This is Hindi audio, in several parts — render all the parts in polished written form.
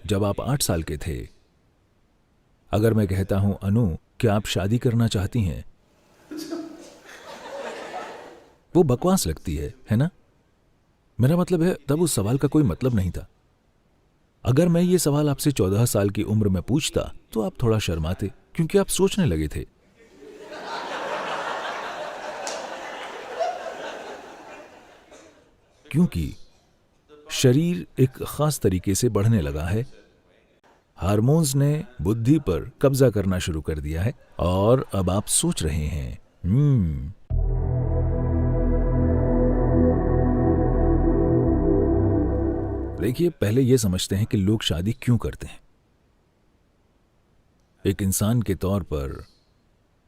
जब आप 8 साल के थे, अगर मैं कहता हूं अनु, क्या आप शादी करना चाहती हैं? वो बकवास लगती है ना? मेरा मतलब है तब उस सवाल का कोई मतलब नहीं था। अगर मैं ये सवाल आपसे 14 साल की उम्र में पूछता तो आप थोड़ा शर्माते, क्योंकि आप सोचने लगे थे। क्योंकि शरीर एक खास तरीके से बढ़ने लगा है, हार्मोन्स ने बुद्धि पर कब्जा करना शुरू कर दिया है और अब आप सोच रहे हैं देखिए, पहले यह समझते हैं कि लोग शादी क्यों करते हैं। एक इंसान के तौर पर,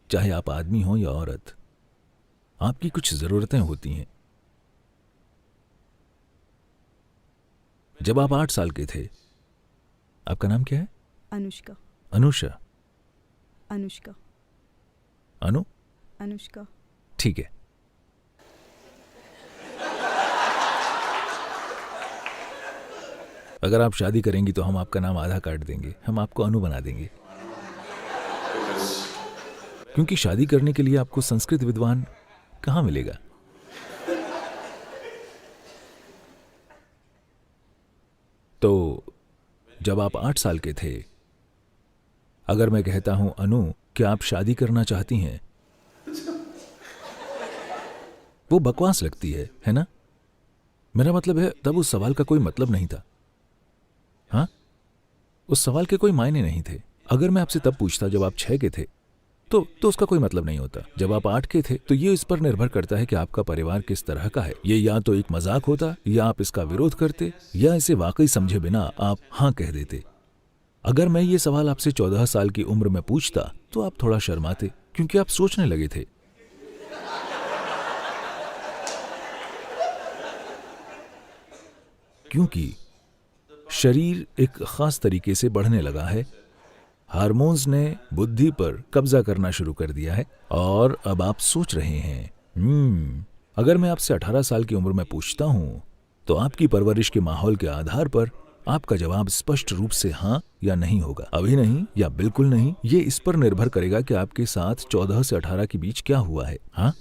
चाहे आप आदमी हो या औरत, आपकी कुछ जरूरतें होती हैं। जब आप 8 साल के थे, आपका नाम क्या है? अनुष्का। अनुषा? अनुष्का। अनु? अनुष्का। ठीक है। अगर आप शादी करेंगी तो हम आपका नाम आधा काट देंगे, हम आपको अनु बना देंगे। क्योंकि शादी करने के लिए आपको संस्कृत विद्वान कहां मिलेगा। तो जब आप 8 साल के थे, अगर मैं कहता हूं अनु, क्या आप शादी करना चाहती हैं? वो बकवास लगती है ना? मेरा मतलब है तब उस सवाल का कोई मतलब नहीं था। हाँ, उस सवाल के कोई मायने नहीं थे। अगर मैं आपसे तब पूछता जब आप 6 के थे, तो उसका कोई मतलब नहीं होता। जब आप 8 के थे, तो ये इस पर निर्भर करता है कि आपका परिवार किस तरह का है। ये या तो एक मजाक होता, या आप इसका विरोध करते, या इसे वाकई समझे बिना आप हाँ कह देते। अगर मैं ये सवाल आपसे 14 साल की उम्र में पूछता तो आप थोड़ा शर्माते, क्योंकि आप सोचने लगे थे। क्योंकि शरीर एक खास तरीके से बढ़ने लगा है, हार्मोन्स ने बुद्धि पर कब्जा करना शुरू कर दिया है और अब आप सोच रहे हैं अगर मैं आपसे 18 साल की उम्र में पूछता हूं तो आपकी परवरिश के माहौल के आधार पर आपका जवाब स्पष्ट रूप से हाँ या नहीं होगा। अभी नहीं या बिल्कुल नहीं, ये इस पर निर्भर करेगा कि आपके साथ 14 से 18 के बीच क्या हुआ है। हाँ,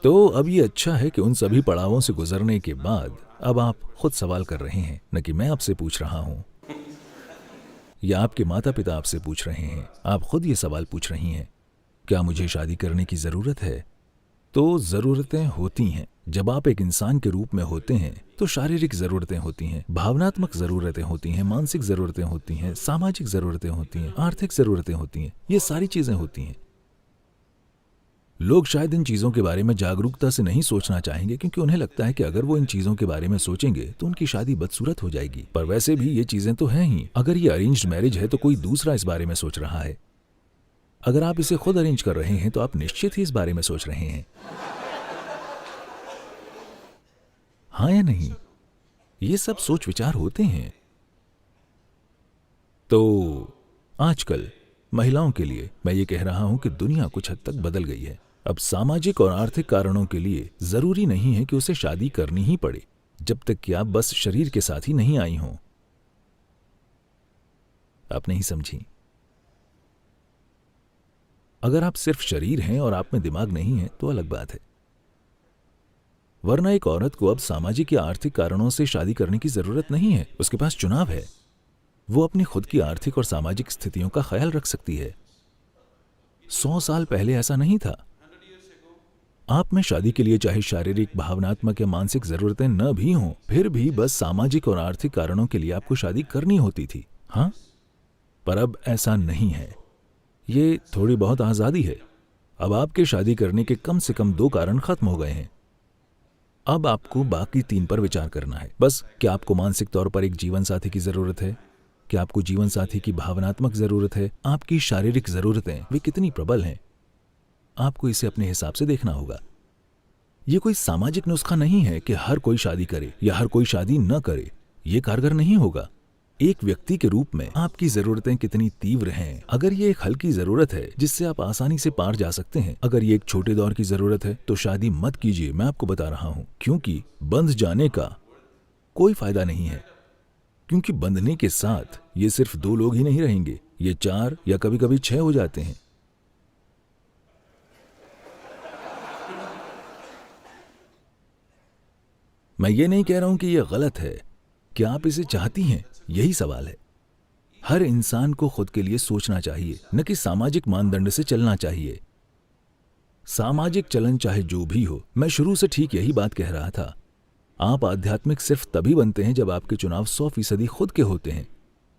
तो अब ये अच्छा है कि उन सभी पड़ावों से गुजरने के बाद अब आप खुद सवाल कर रहे हैं, न कि मैं आपसे पूछ रहा हूं या आपके माता पिता आपसे पूछ रहे हैं। आप खुद ये सवाल पूछ रही हैं, क्या मुझे शादी करने की जरूरत है? तो जरूरतें होती हैं। जब आप एक इंसान के रूप में होते हैं तो शारीरिक जरूरतें होती हैं, भावनात्मक जरूरतें होती हैं, मानसिक जरूरतें होती हैं, सामाजिक जरूरतें होती हैं, आर्थिक जरूरतें होती हैं। ये सारी चीजें होती हैं। लोग शायद इन चीजों के बारे में जागरूकता से नहीं सोचना चाहेंगे, क्योंकि उन्हें लगता है कि अगर वो इन चीजों के बारे में सोचेंगे तो उनकी शादी बदसूरत हो जाएगी। पर वैसे भी ये चीजें तो हैं ही। अगर ये अरेंज्ड मैरिज है तो कोई दूसरा इस बारे में सोच रहा है। अगर आप इसे खुद अरेंज कर रहे हैं तो आप निश्चित ही इस बारे में सोच रहे हैं। हाँ या नहीं? ये सब सोच विचार होते हैं। तो आजकल महिलाओं के लिए मैं ये कह रहा हूं कि दुनिया कुछ हद तक बदल गई है। अब सामाजिक और आर्थिक कारणों के लिए जरूरी नहीं है कि उसे शादी करनी ही पड़े, जब तक कि आप बस शरीर के साथ ही नहीं आई हों। आप नहीं समझी? अगर आप सिर्फ शरीर हैं और आप में दिमाग नहीं है तो अलग बात है, वरना एक औरत को अब सामाजिक या आर्थिक कारणों से शादी करने की जरूरत नहीं है। उसके पास चुनाव है। वो अपनी खुद की आर्थिक और सामाजिक स्थितियों का ख्याल रख सकती है। 100 साल पहले ऐसा नहीं था। आप में शादी के लिए चाहे शारीरिक, भावनात्मक या मानसिक जरूरतें न भी हों, फिर भी बस सामाजिक और आर्थिक कारणों के लिए आपको शादी करनी होती थी। हाँ, पर अब ऐसा नहीं है। ये थोड़ी बहुत आजादी है। अब आपके शादी करने के कम से कम 2 कारण खत्म हो गए हैं। अब आपको बाकी 3 पर विचार करना है। बस, क्या आपको मानसिक तौर पर एक जीवन साथी की जरूरत है? क्या आपको जीवन साथी की भावनात्मक जरूरत है? आपकी शारीरिक जरूरतें वे कितनी प्रबल हैं? आपको इसे अपने हिसाब से देखना होगा। यह कोई सामाजिक नुस्खा नहीं है कि हर कोई शादी करे या हर कोई शादी न करे। यह कारगर नहीं होगा। एक व्यक्ति के रूप में आपकी जरूरतें कितनी तीव्र हैं। अगर ये एक हल्की जरूरत है जिससे आप आसानी से पार जा सकते हैं, अगर ये एक छोटे दौर की जरूरत है, तो शादी मत कीजिए। मैं आपको बता रहा हूं, क्योंकि बंध जाने का कोई फायदा नहीं है। क्योंकि बंधने के साथ ये सिर्फ 2 लोग ही नहीं रहेंगे, ये 4 या कभी कभी 6 हो जाते हैं। मैं ये नहीं कह रहा हूं कि यह गलत है। क्या आप इसे चाहती हैं? यही सवाल है। हर इंसान को खुद के लिए सोचना चाहिए, न कि सामाजिक मानदंड से चलना चाहिए। सामाजिक चलन चाहे जो भी हो, मैं शुरू से ठीक यही बात कह रहा था। आप आध्यात्मिक सिर्फ तभी बनते हैं जब आपके चुनाव 100% खुद के होते हैं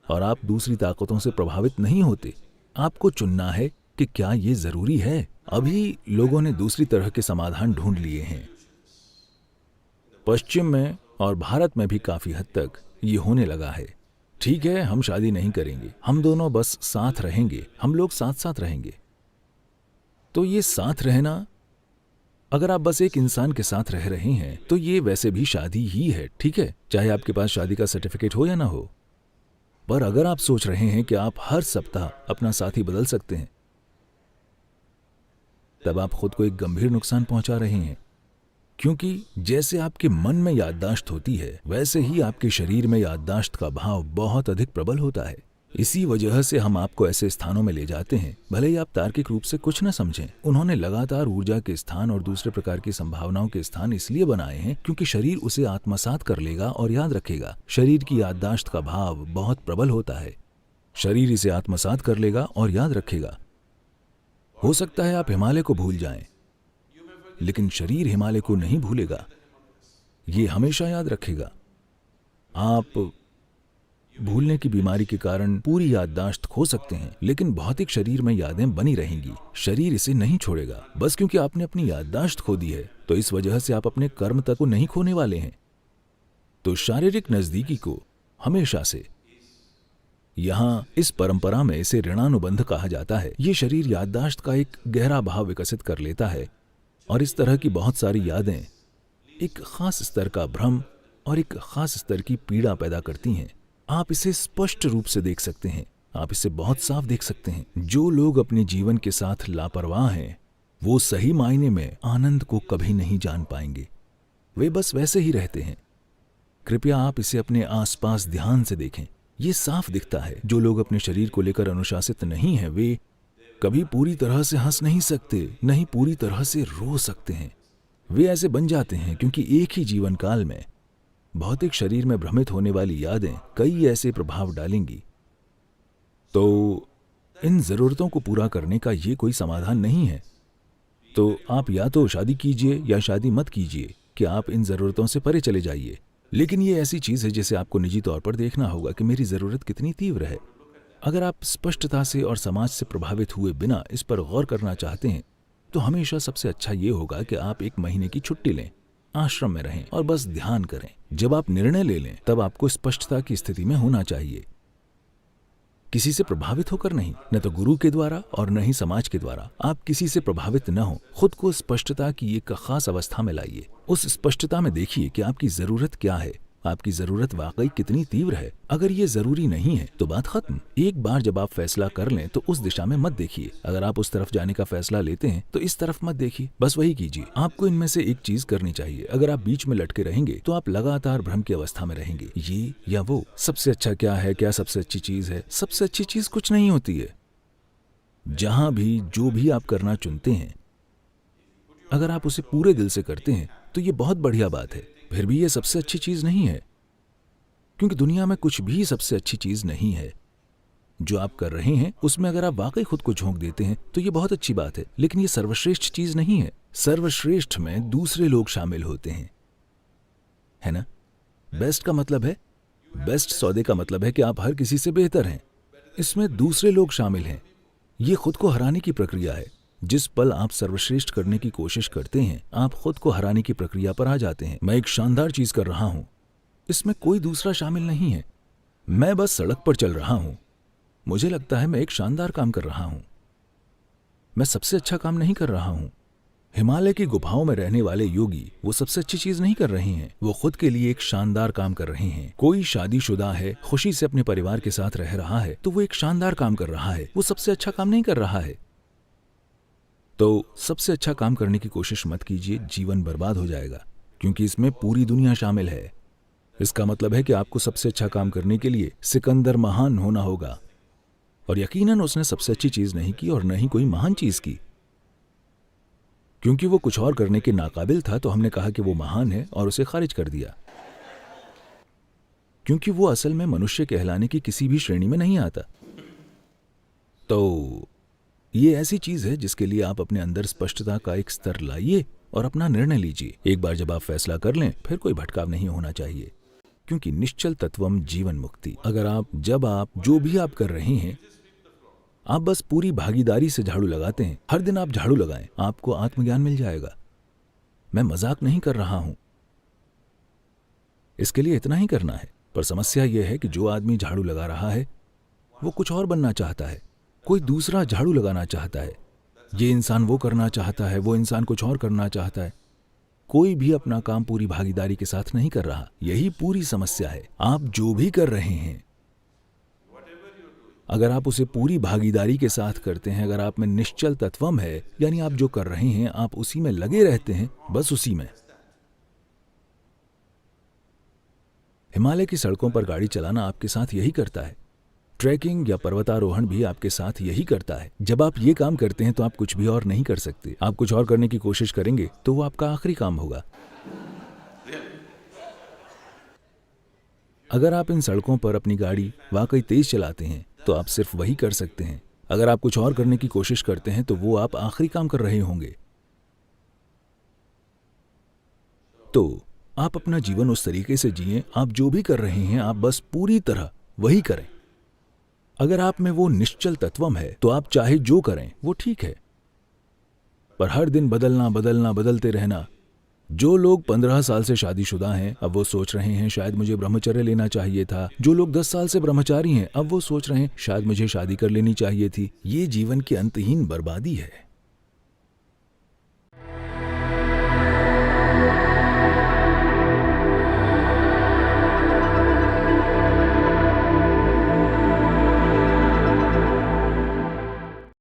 और आप दूसरी ताकतों से प्रभावित नहीं होते। आपको चुनना है कि क्या ये जरूरी है। अभी लोगों ने दूसरी तरह के समाधान ढूंढ लिए हैं। पश्चिम में और भारत में भी काफी हद तक ये होने लगा है। ठीक है, हम शादी नहीं करेंगे, हम दोनों बस साथ रहेंगे, हम लोग साथ साथ रहेंगे। तो ये साथ रहना, अगर आप बस एक इंसान के साथ रह रहे हैं तो ये वैसे भी शादी ही है, ठीक है, चाहे आपके पास शादी का सर्टिफिकेट हो या ना हो। पर अगर आप सोच रहे हैं कि आप हर सप्ताह अपना साथी बदल सकते हैं, तब आप खुद को एक गंभीर नुकसान पहुंचा रहे हैं। क्योंकि जैसे आपके मन में याददाश्त होती है, वैसे ही आपके शरीर में याददाश्त का भाव बहुत अधिक प्रबल होता है। इसी वजह से हम आपको ऐसे स्थानों में ले जाते हैं, भले ही आप तार्किक रूप से कुछ न समझें। उन्होंने लगातार ऊर्जा के स्थान और दूसरे प्रकार की संभावनाओं के स्थान इसलिए बनाए हैं क्योंकि शरीर उसे आत्मसात कर लेगा और याद रखेगा। शरीर की याददाश्त का भाव बहुत प्रबल होता है। शरीर इसे आत्मसात कर लेगा और याद रखेगा। हो सकता है आप हिमालय को भूल जाएं, लेकिन शरीर हिमालय को नहीं भूलेगा, ये हमेशा याद रखेगा। आप भूलने की बीमारी के कारण पूरी याददाश्त खो सकते हैं, लेकिन भौतिक शरीर में यादें बनी रहेंगी। शरीर इसे नहीं छोड़ेगा। बस क्योंकि आपने अपनी याददाश्त खो दी है, तो इस वजह से आप अपने कर्म तक को नहीं खोने वाले हैं। तो शारीरिक नजदीकी को हमेशा से, यहां इस परंपरा में इसे ऋणानुबंध कहा जाता है। ये शरीर याददाश्त का एक गहरा भाव विकसित कर लेता है और इस तरह की बहुत सारी यादें एक खास स्तर का भ्रम और एक खास स्तर की पीड़ा पैदा करती हैं। आप इसे स्पष्ट रूप से देख सकते हैं, आप इसे बहुत साफ देख सकते हैं। जो लोग अपने जीवन के साथ लापरवाह हैं, वो सही मायने में आनंद को कभी नहीं जान पाएंगे। वे बस वैसे ही रहते हैं। कृपया आप इसे अपने आसपास ध्यान से देखें। ये साफ दिखता है। जो लोग अपने शरीर को लेकर अनुशासित नहीं हैं, वे कभी पूरी तरह से हंस नहीं सकते, नहीं पूरी तरह से रो सकते हैं। वे ऐसे बन जाते हैं क्योंकि एक ही जीवन काल में भौतिक शरीर में भ्रमित होने वाली यादें कई ऐसे प्रभाव डालेंगी। तो इन जरूरतों को पूरा करने का ये कोई समाधान नहीं है। तो आप या तो शादी कीजिए या शादी मत कीजिए कि आप इन जरूरतों से परे चले जाइए। लेकिन ये ऐसी चीज है जिसे आपको निजी तौर पर देखना होगा कि मेरी जरूरत कितनी तीव्र है। अगर आप स्पष्टता से और समाज से प्रभावित हुए बिना इस पर गौर करना चाहते हैं, तो हमेशा सबसे अच्छा ये होगा कि आप 1 महीने की छुट्टी लें, आश्रम में रहें और बस ध्यान करें। जब आप निर्णय ले लें, तब आपको स्पष्टता की स्थिति में होना चाहिए। किसी से प्रभावित होकर नहीं, न तो गुरु के द्वारा और न ही समाज के द्वारा। आप किसी से प्रभावित न हो। खुद को स्पष्टता की एक खास अवस्था में लाइए। उस स्पष्टता में देखिए कि आपकी जरूरत क्या है, आपकी जरूरत वाकई कितनी तीव्र है। अगर ये जरूरी नहीं है तो बात खत्म। एक बार जब आप फैसला कर लें तो उस दिशा में मत देखिए। अगर आप उस तरफ जाने का फैसला लेते हैं तो इस तरफ मत देखिए, बस वही कीजिए। आपको इनमें से एक चीज करनी चाहिए। अगर आप बीच में लटके रहेंगे तो आप लगातार भ्रम की अवस्था में रहेंगे, ये या वो। सबसे अच्छा क्या है, क्या सबसे अच्छी चीज है? सबसे अच्छी चीज कुछ नहीं होती है। जहां भी जो भी आप करना चुनते हैं, अगर आप उसे पूरे दिल से करते हैं तो ये बहुत बढ़िया बात है। फिर भी ये सबसे अच्छी चीज नहीं है, क्योंकि दुनिया में कुछ भी सबसे अच्छी चीज नहीं है। जो आप कर रहे हैं उसमें अगर आप वाकई खुद को झोंक देते हैं तो ये बहुत अच्छी बात है, लेकिन ये सर्वश्रेष्ठ चीज नहीं है। सर्वश्रेष्ठ में दूसरे लोग शामिल होते हैं, है ना? बेस्ट का मतलब है, बेस्ट सौदे का मतलब है कि आप हर किसी से बेहतर हैं। इसमें दूसरे लोग शामिल हैं। ये खुद को हराने की प्रक्रिया है। जिस पल आप सर्वश्रेष्ठ करने की कोशिश करते हैं, आप खुद को हराने की प्रक्रिया पर आ जाते हैं। मैं एक शानदार चीज कर रहा हूं, इसमें कोई दूसरा शामिल नहीं है। मैं बस सड़क पर चल रहा हूं। मुझे लगता है मैं एक शानदार काम कर रहा हूं। मैं सबसे अच्छा काम नहीं कर रहा हूं। हिमालय की गुफाओं में रहने वाले योगी वो सबसे अच्छी चीज नहीं कर रहे हैं। वो खुद के लिए एक शानदार काम कर रहे हैं। कोई शादीशुदा है, खुशी से अपने परिवार के साथ रह रहा है, तो वो एक शानदार काम कर रहा है। वो सबसे अच्छा काम नहीं कर रहा है। तो सबसे अच्छा काम करने की कोशिश मत कीजिए, जीवन बर्बाद हो जाएगा, क्योंकि इसमें पूरी दुनिया शामिल है। इसका मतलब है कि आपको सबसे अच्छा काम करने के लिए सिकंदर महान होना होगा, और यकीनन उसने सबसे अच्छी चीज नहीं की और न ही कोई महान चीज की। क्योंकि वो कुछ और करने के नाकाबिल था तो हमने कहा कि वो महान है और उसे खारिज कर दिया, क्योंकि वो असल में मनुष्य कहलाने की किसी भी श्रेणी में नहीं आता। तो ये ऐसी चीज है जिसके लिए आप अपने अंदर स्पष्टता का एक स्तर लाइए और अपना निर्णय लीजिए। एक बार जब आप फैसला कर लें फिर कोई भटकाव नहीं होना चाहिए, क्योंकि निश्चल तत्वम जीवन मुक्ति। अगर आप जो भी आप कर रहे हैं, आप बस पूरी भागीदारी से झाड़ू लगाते हैं, हर दिन आप झाड़ू लगाएं, आपको आत्मज्ञान मिल जाएगा। मैं मजाक नहीं कर रहा हूं, इसके लिए इतना ही करना है। पर समस्या यह है कि जो आदमी झाड़ू लगा रहा है वो कुछ और बनना चाहता है, कोई दूसरा झाड़ू लगाना चाहता है। ये इंसान वो करना चाहता है, वो इंसान कुछ और करना चाहता है। कोई भी अपना काम पूरी भागीदारी के साथ नहीं कर रहा। यही पूरी समस्या है। आप जो भी कर रहे हैं, अगर आप उसे पूरी भागीदारी के साथ करते हैं, अगर आप में निश्चल तत्वम है, यानी आप जो कर रहे हैं आप उसी में लगे रहते हैं, बस उसी में। हिमालय की सड़कों पर गाड़ी चलाना आपके साथ यही करता है। ट्रैकिंग या पर्वतारोहण भी आपके साथ यही करता है। जब आप ये काम करते हैं तो आप कुछ भी और नहीं कर सकते। आप कुछ और करने की कोशिश करेंगे तो वो आपका आखिरी काम होगा। अगर आप इन सड़कों पर अपनी गाड़ी वाकई तेज चलाते हैं तो आप सिर्फ वही कर सकते हैं। अगर आप कुछ और करने की कोशिश करते हैं तो वो आप आखिरी काम कर रहे होंगे। तो आप अपना जीवन उस तरीके से जिएं, आप जो भी कर रहे हैं आप बस पूरी तरह वही करें। अगर आप में वो निश्चल तत्वम है तो आप चाहे जो करें वो ठीक है, पर हर दिन बदलते रहना। जो लोग 15 साल से शादीशुदा हैं अब वो सोच रहे हैं शायद मुझे ब्रह्मचर्य लेना चाहिए था। जो लोग 10 साल से ब्रह्मचारी हैं अब वो सोच रहे हैं शायद मुझे शादी कर लेनी चाहिए थी। ये जीवन की अंतहीन बर्बादी है।